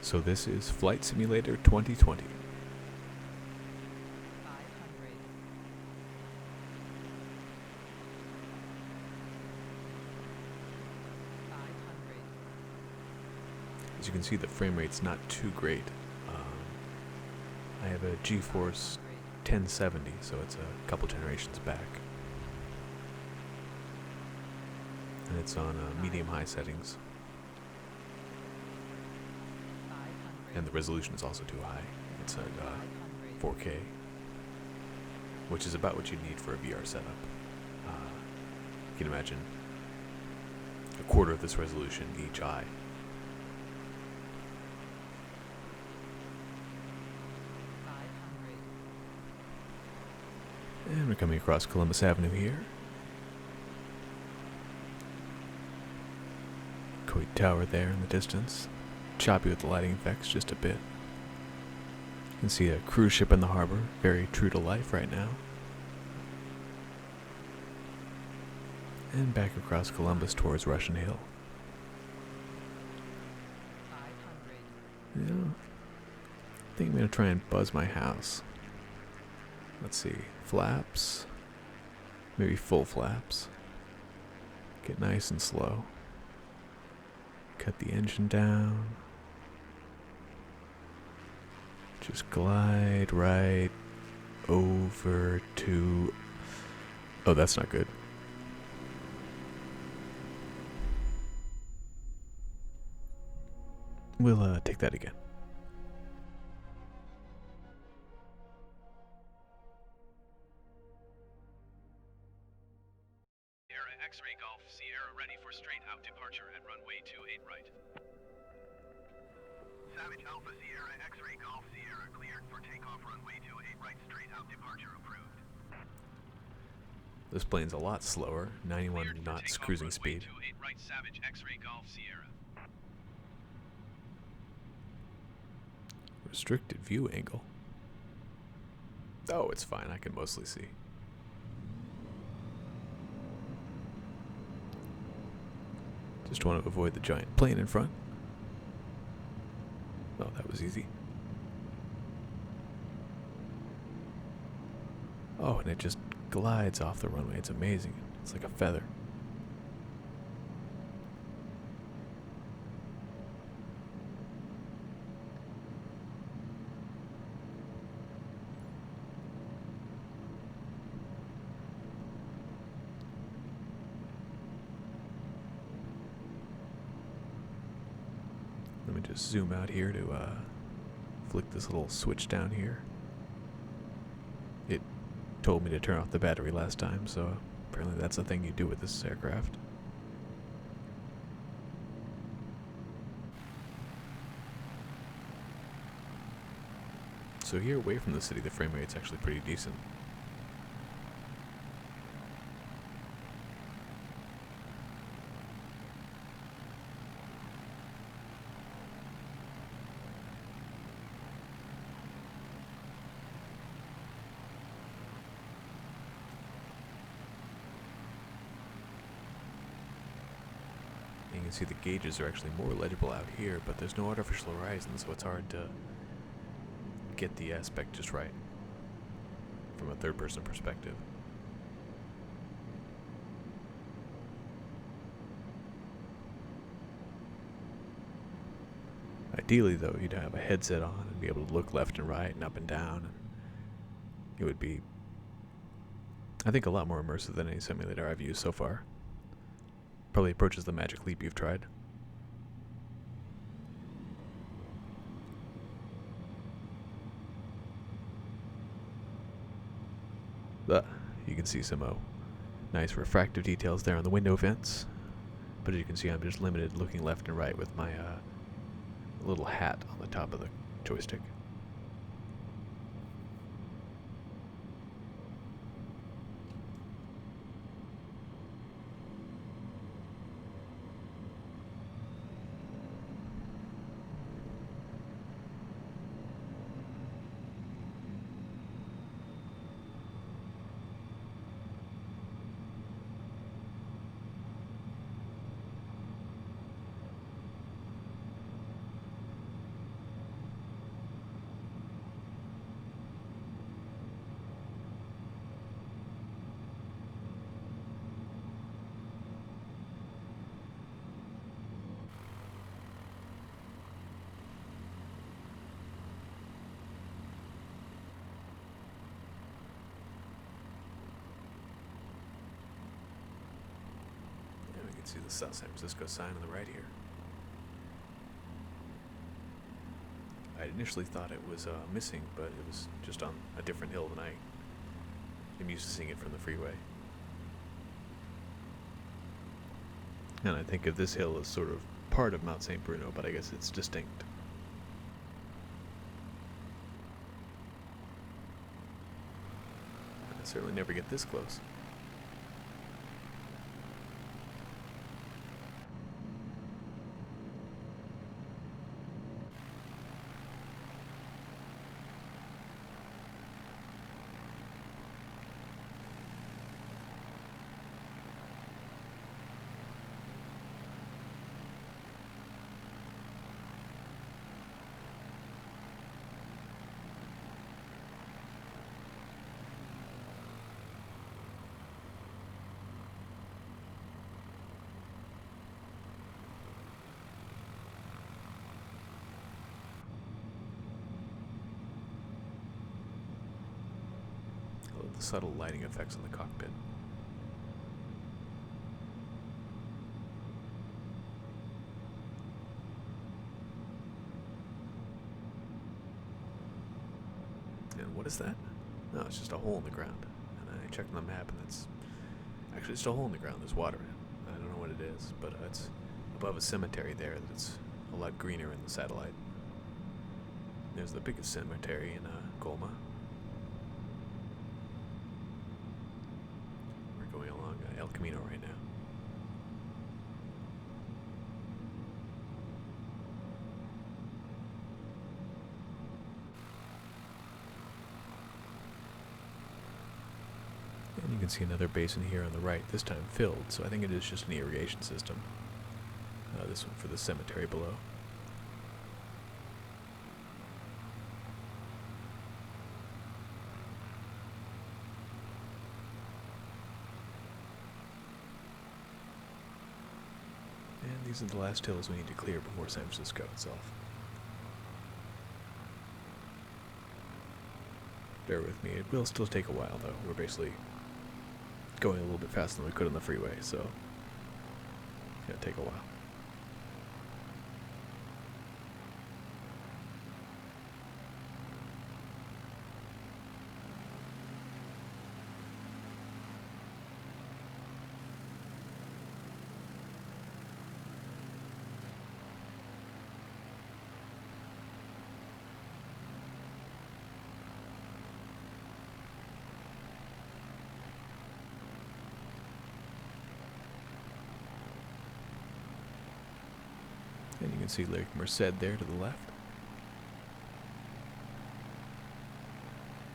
So this is Flight Simulator 2020. 500, As you can see, the frame rate's not too great. I have a GeForce 1070, so it's a couple generations back. And it's on medium-high settings. 500, And the resolution is also too high. It's at 500, 4K, which is about what you need for a VR setup. You can imagine a quarter of this resolution each eye. 500, And we're coming across Columbus Avenue here. Coit Tower there in the distance. Choppy with the lighting effects just a bit. You can see a cruise ship in the harbor, very true to life right now. And back across Columbus towards Russian Hill. 500, Yeah. I think I'm going to try and buzz my house. Let's see. Flaps. Maybe full flaps. Get nice and slow. Cut the engine down. Just glide right over to... Oh, that's not good. We'll take that again. Sierra X-ray Golf Sierra ready for straight out departure at runway 28 right. Savage Alpha Sierra X-ray Golf Sierra cleared for takeoff runway 28 right straight out departure approved. This plane's a lot slower, 91 Cleared for knots takeoff cruising runway speed. 28 right Savage X-ray Golf Sierra. Restricted view angle. Oh, it's fine. I can mostly see. Just want to avoid the giant plane in front. Oh, that was easy. Oh, and it just glides off the runway. It's amazing. It's like a feather. Let me just zoom out here to flick this little switch down here. It told me to turn off the battery last time, so apparently that's the thing you do with this aircraft. So here, away from the city, the frame rate's actually pretty decent. You can see the gauges are actually more legible out here, but there's no artificial horizon, so it's hard to get the aspect just right from a third-person perspective. Ideally, though, you'd have a headset on and be able to look left and right and up and down, and it would be, I think, a lot more immersive than any simulator I've used so far. Probably approaches the Magic Leap you've tried. You can see some nice refractive details there on the window vents. But as you can see, I'm just limited looking left and right with my little hat on the top of the joystick. Let's see the South San Francisco sign on the right here. I initially thought it was missing, but it was just on a different hill than I'm used to seeing it from the freeway. And I think of this hill as sort of part of Mount St. Bruno, but I guess it's distinct. I certainly never get this close. The subtle lighting effects on the cockpit. And what is that? No, it's just a hole in the ground. And I checked on the map, and it's actually just a hole in the ground. There's water in it. I don't know what it is, but it's above a cemetery there that's a lot greener in the satellite. There's the biggest cemetery in Colma. Going along El Camino right now. And you can see another basin here on the right, this time filled, so I think it is just an irrigation system. This one for the cemetery below. And these are the last hills we need to clear before San Francisco itself. Bear with me, it will still take a while though. We're basically going a little bit faster than we could on the freeway, so it's gonna take a while. And you can see Lake Merced there to the left.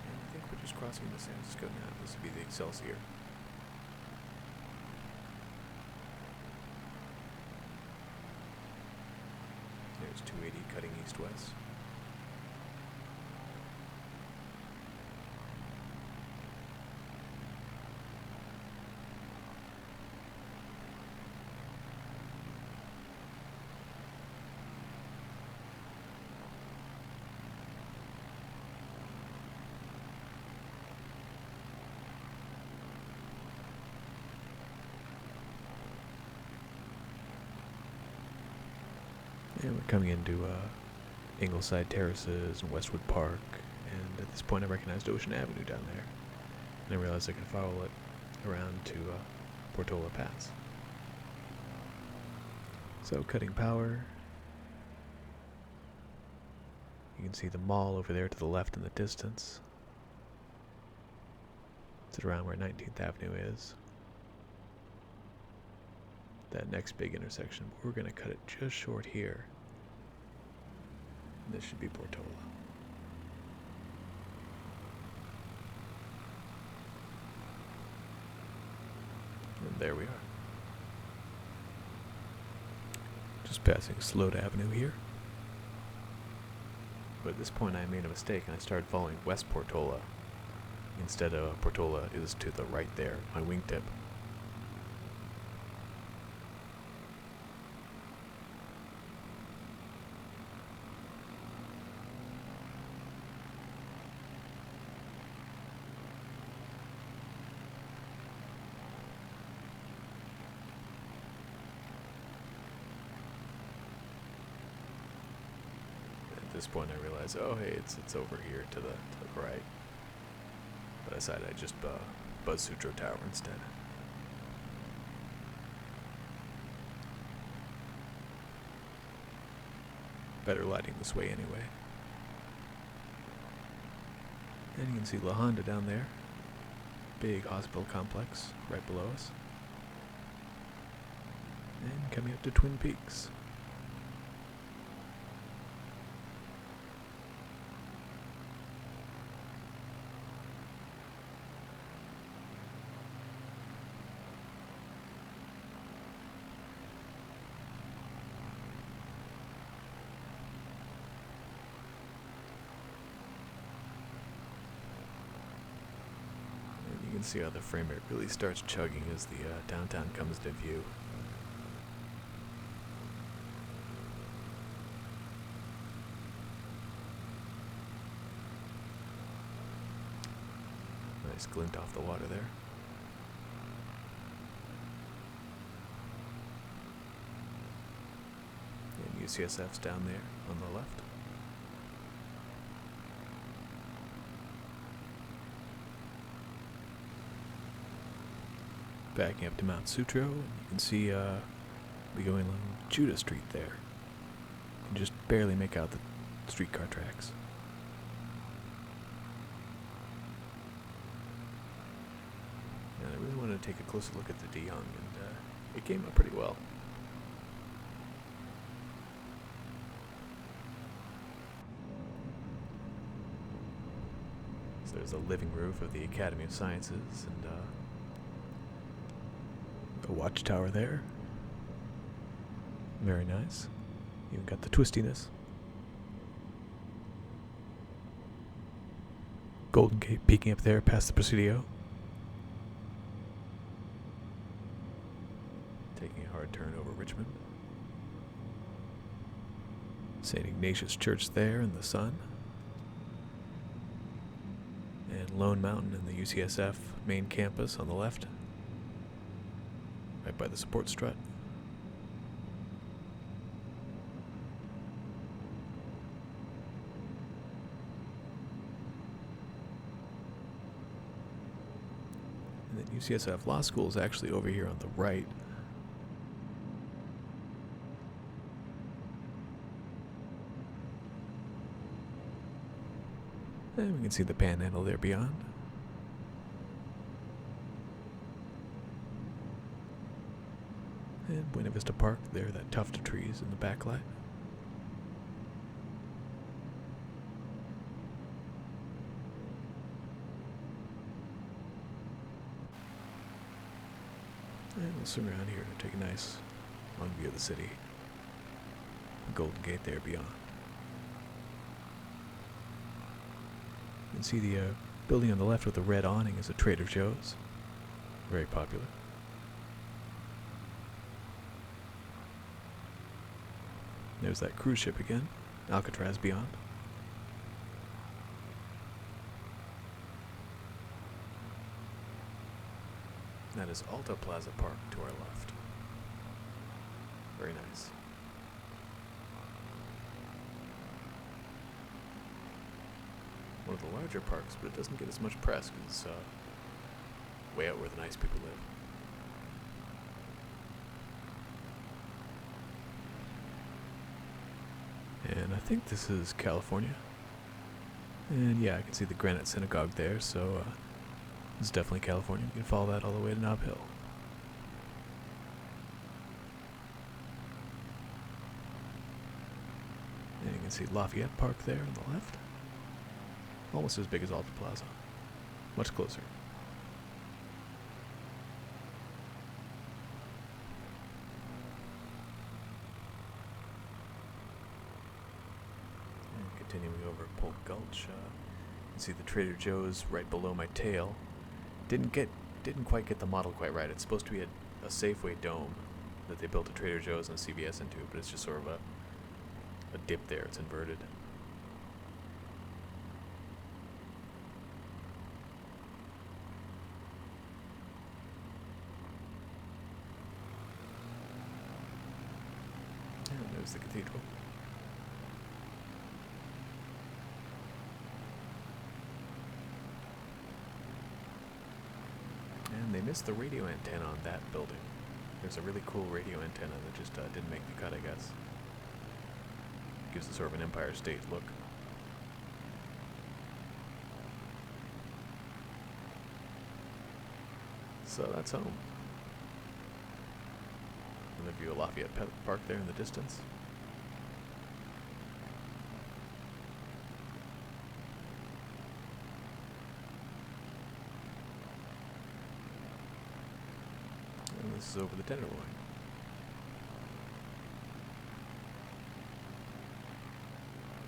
And I think we're just crossing into San Francisco now. This would be the Excelsior. There's 280 cutting east-west. And we're coming into Ingleside Terraces and Westwood Park, and at this point I recognized Ocean Avenue down there, and I realized I could follow it around to Portola Pass. So cutting power, you can see the mall over there to the left in the distance. It's around where 19th Avenue is. That next big intersection, but we're going to cut it just short here. And this should be Portola. And there we are. Just passing Sloat Avenue here. But at this point I made a mistake and I started following West Portola. Instead of Portola is to the right there, my wingtip. this point I realized, oh hey, it's over here to the right. But I decided I'd just buzz Sutro Tower instead. Better lighting this way anyway. And you can see La Honda down there. Big hospital complex right below us. And coming up to Twin Peaks. You can see how the frame rate really starts chugging as the downtown comes to view. Nice glint off the water there. And UCSF's down there on the left. Backing up to Mount Sutro, and you can see we going along Judah Street there. You can just barely make out the streetcar tracks. And I really wanted to take a closer look at the De Young, and it came up pretty well. So there's the living roof of the Academy of Sciences, and a watchtower there. Very nice. Even got the twistiness. Golden Gate peeking up there past the Presidio. Taking a hard turn over Richmond. St. Ignatius Church there in the sun. And Lone Mountain and the UCSF main campus on the left. Right by the support strut. And then UCSF Law School is actually over here on the right. And we can see the panhandle there beyond. And Buena Vista Park, there, that tuft of trees in the backlight. And we'll swing around here to take a nice long view of the city. The Golden Gate there beyond. You can see the building on the left with the red awning is a Trader Joe's. Very popular. There's that cruise ship again, Alcatraz beyond. That is Alta Plaza Park to our left. Very nice. One of the larger parks, but it doesn't get as much press because it's way out where the nice people live. And I think this is California. And yeah, I can see the Granite Synagogue there, so it's definitely California. You can follow that all the way to Nob Hill. And you can see Lafayette Park there on the left. Almost as big as Alta Plaza. Much closer. Continuing over Polk Gulch, you can see the Trader Joe's right below my tail. Didn't quite get the model quite right. It's supposed to be a Safeway dome that they built a Trader Joe's and a CVS into, but it's just sort of a dip there. It's inverted. And there's the cathedral. missed the radio antenna on that building. There's a really cool radio antenna that just didn't make the cut, I guess. Gives it sort of an Empire State look. So that's home. Another view of Lafayette Park there in the distance. And this is over the Tenderloin.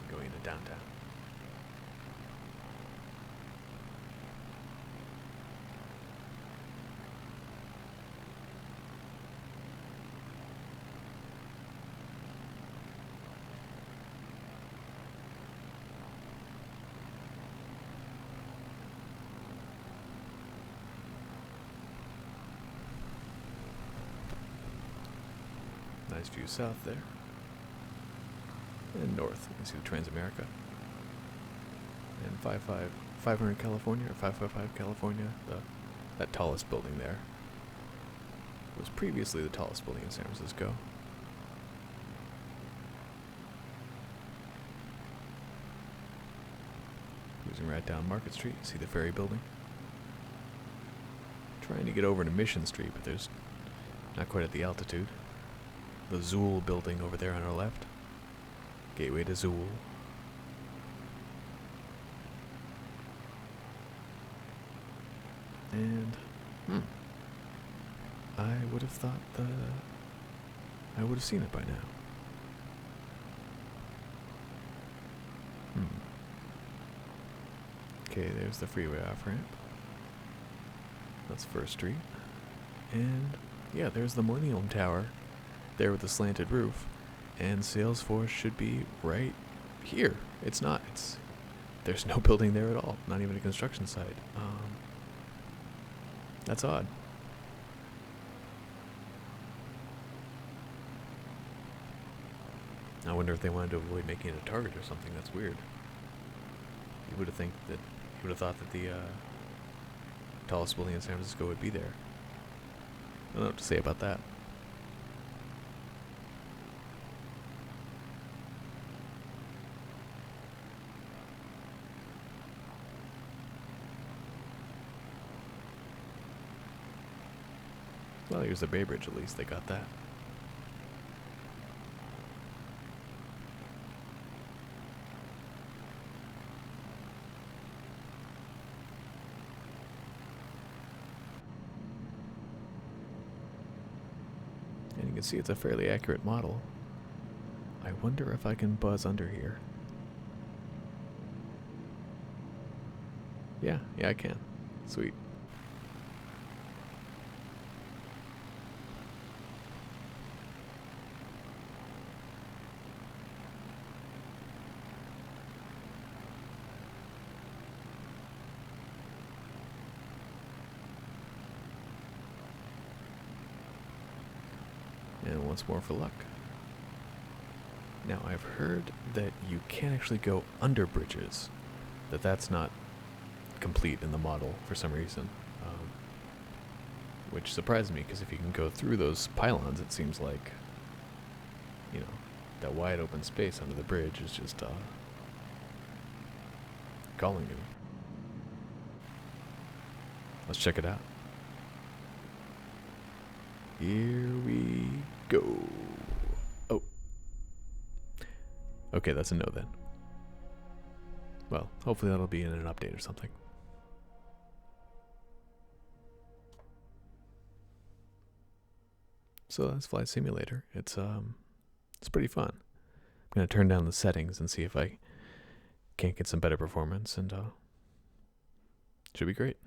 Going into downtown. Nice view south there. And north, you can see the Transamerica. And 500 California, or 555 California, that tallest building there. It was previously the tallest building in San Francisco. Cruising right down Market Street, you see the ferry building. Trying to get over to Mission Street, but there's not quite at the altitude. The Zool building over there on our left. Gateway to Zool. And, I would have thought I would have seen it by now. Okay, there's the freeway off-ramp. That's First Street. And, yeah, there's the Millennium Tower. There with the slanted roof, and Salesforce should be right here. It's not. There's no building there at all. Not even a construction site. That's odd. I wonder if they wanted to avoid making it a Target or something. That's weird. You would have thought that the tallest building in San Francisco would be there. I don't know what to say about that. Well, here's the Bay Bridge, at least. They got that. And you can see it's a fairly accurate model. I wonder if I can buzz under here. Yeah, I can. Sweet. And once more for luck. Now, I've heard that you can't actually go under bridges. That's not complete in the model for some reason. Which surprised me, because if you can go through those pylons, it seems like, that wide open space under the bridge is just calling you. Let's check it out. Here we go. Oh. Okay, that's a no then. Well, hopefully that'll be in an update or something. So that's Flight Simulator. It's pretty fun. I'm gonna turn down the settings and see if I can't get some better performance, and should be great.